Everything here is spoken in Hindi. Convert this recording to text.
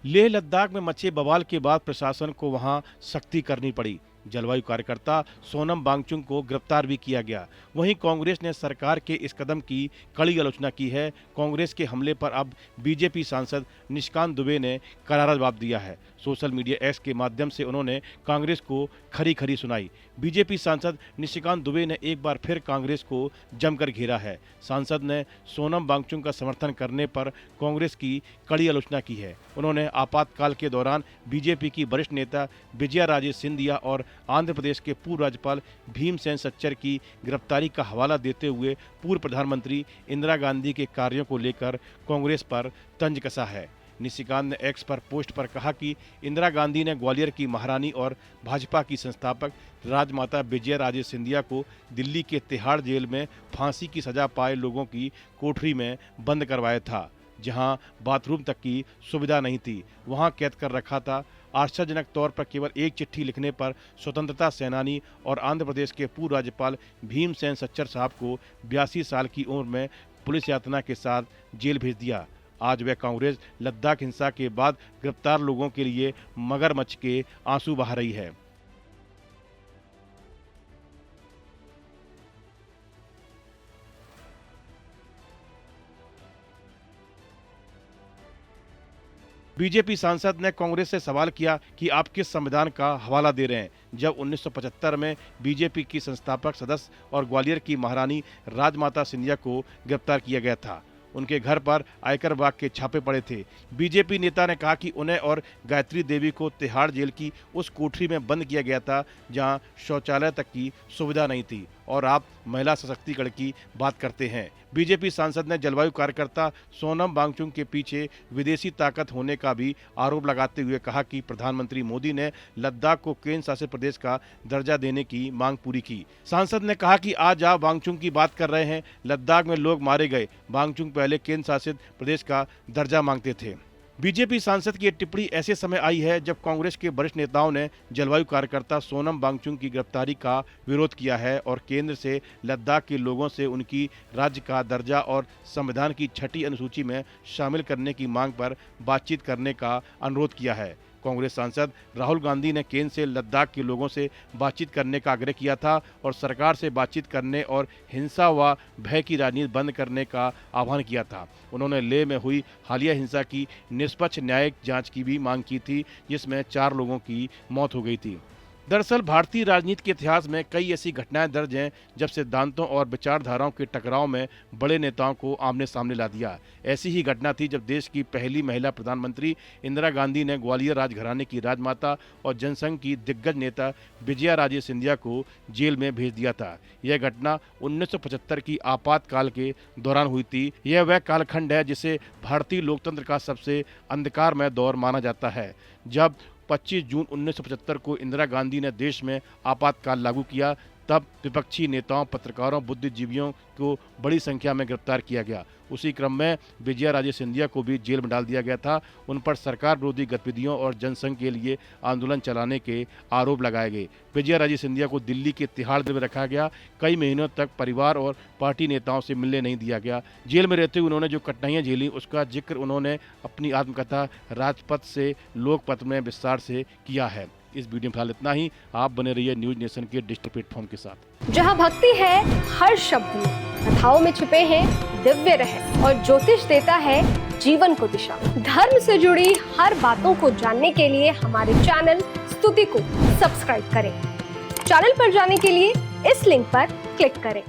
लेह लद्दाख में मचे बवाल के बाद प्रशासन को वहां सख्ती करनी पड़ी। जलवायु कार्यकर्ता सोनम वांगचुक को गिरफ्तार भी किया गया। वहीं कांग्रेस ने सरकार के इस कदम की कड़ी आलोचना की है। कांग्रेस के हमले पर अब बीजेपी सांसद निशिकांत दुबे ने करारा जवाब दिया है। सोशल मीडिया एक्स के माध्यम से उन्होंने कांग्रेस को खरी खरी सुनाई। बीजेपी सांसद निशिकांत दुबे ने एक बार फिर कांग्रेस को जमकर घेरा है। सांसद ने सोनम वांगचुक का समर्थन करने पर कांग्रेस की कड़ी आलोचना की है। उन्होंने आपातकाल के दौरान बीजेपी की वरिष्ठ नेता विजया राजे सिंधिया और आंध्र प्रदेश के पूर्व राज्यपाल भीमसेन सच्चर की गिरफ्तारी का हवाला देते हुए पूर्व प्रधानमंत्री इंदिरा गांधी के कार्यों को लेकर कांग्रेस पर तंज कसा है। निशिकांत ने एक्स पर पोस्ट पर कहा कि इंदिरा गांधी ने ग्वालियर की महारानी और भाजपा की संस्थापक राजमाता विजया राजे सिंधिया को दिल्ली के तिहाड़ जेल में फांसी की सजा पाए लोगों की कोठरी में बंद करवाया था, जहां बाथरूम तक की सुविधा नहीं थी, वहां कैद कर रखा था। आश्चर्यजनक तौर पर केवल एक चिट्ठी लिखने पर स्वतंत्रता सेनानी और आंध्र प्रदेश के पूर्व राज्यपाल भीमसेन सच्चर साहब को 82 साल की उम्र में पुलिस यातना के साथ जेल भेज दिया। आज वह कांग्रेस लद्दाख हिंसा के बाद गिरफ्तार लोगों के लिए मगरमच्छ के आंसू बहा रही है। बीजेपी सांसद ने कांग्रेस से सवाल किया कि आप किस संविधान का हवाला दे रहे हैं, जब 1975 में बीजेपी की संस्थापक सदस्य और ग्वालियर की महारानी राजमाता सिंधिया को गिरफ्तार किया गया था। उनके घर पर आयकर विभाग के छापे पड़े थे। बीजेपी नेता ने कहा कि उन्हें और गायत्री देवी को तिहाड़ जेल की उस कोठरी में बंद किया गया था जहां शौचालय तक की सुविधा नहीं थी, और आप महिला सशक्तिकरण की बात करते हैं। बीजेपी सांसद ने जलवायु कार्यकर्ता सोनम वांगचुक के पीछे विदेशी ताकत होने का भी आरोप लगाते हुए कहा कि प्रधानमंत्री मोदी ने लद्दाख को केंद्र शासित प्रदेश का दर्जा देने की मांग पूरी की। सांसद ने कहा कि आज आप वांगचुक की बात कर रहे हैं, लद्दाख में लोग मारे गए, वांगचुक पहले केंद्र शासित प्रदेश का दर्जा मांगते थे। बीजेपी सांसद की टिप्पणी ऐसे समय आई है जब कांग्रेस के वरिष्ठ नेताओं ने जलवायु कार्यकर्ता सोनम वांगचुक की गिरफ्तारी का विरोध किया है और केंद्र से लद्दाख के लोगों से उनकी राज्य का दर्जा और संविधान की 6ठी अनुसूची में शामिल करने की मांग पर बातचीत करने का अनुरोध किया है। कांग्रेस सांसद राहुल गांधी ने केंद्र से लद्दाख के लोगों से बातचीत करने का आग्रह किया था और सरकार से बातचीत करने और हिंसा व भय की राजनीति बंद करने का आह्वान किया था। उन्होंने लेह में हुई हालिया हिंसा की निष्पक्ष न्यायिक जांच की भी मांग की थी, जिसमें 4 लोगों की मौत हो गई थी। दरअसल भारतीय राजनीति के इतिहास में कई ऐसी घटनाएं दर्ज हैं जब सिद्धांतों और विचारधाराओं के टकराव में बड़े नेताओं को आमने सामने ला दिया। ऐसी ही घटना थी जब देश की पहली महिला प्रधानमंत्री इंदिरा गांधी ने ग्वालियर राजघराने की राजमाता और जनसंघ की दिग्गज नेता विजया राजे सिंधिया को जेल में भेज दिया था। यह घटना 1975 की आपातकाल के दौरान हुई थी। यह वह कालखंड है जिसे भारतीय लोकतंत्र का सबसे अंधकारमय दौर माना जाता है। जब 25 जून 1975 को इंदिरा गांधी ने देश में आपातकाल लागू किया, तब विपक्षी नेताओं, पत्रकारों, बुद्धिजीवियों को बड़ी संख्या में गिरफ्तार किया गया। उसी क्रम में विजया राजे सिंधिया को भी जेल में डाल दिया गया था। उन पर सरकार विरोधी गतिविधियों और जनसंघ के लिए आंदोलन चलाने के आरोप लगाए गए। विजया राजे सिंधिया को दिल्ली के तिहाड़ जेल में रखा गया। कई महीनों तक परिवार और पार्टी नेताओं से मिलने नहीं दिया गया। जेल में रहते हुए उन्होंने जो कठिनाइयां झेली, उसका जिक्र उन्होंने अपनी आत्मकथा राजपथ से लोकपथ में विस्तार से किया है। इस वीडियो में फिलहाल इतना ही। आप बने रहिए न्यूज नेशन के डिजिटल प्लेटफॉर्म के साथ। जहां भक्ति है हर शब्द में, कथाओं में छुपे हैं दिव्य रहस्य और ज्योतिष देता है जीवन को दिशा। धर्म से जुड़ी हर बातों को जानने के लिए हमारे चैनल स्तुति को सब्सक्राइब करें। चैनल पर जाने के लिए इस लिंक पर क्लिक करें।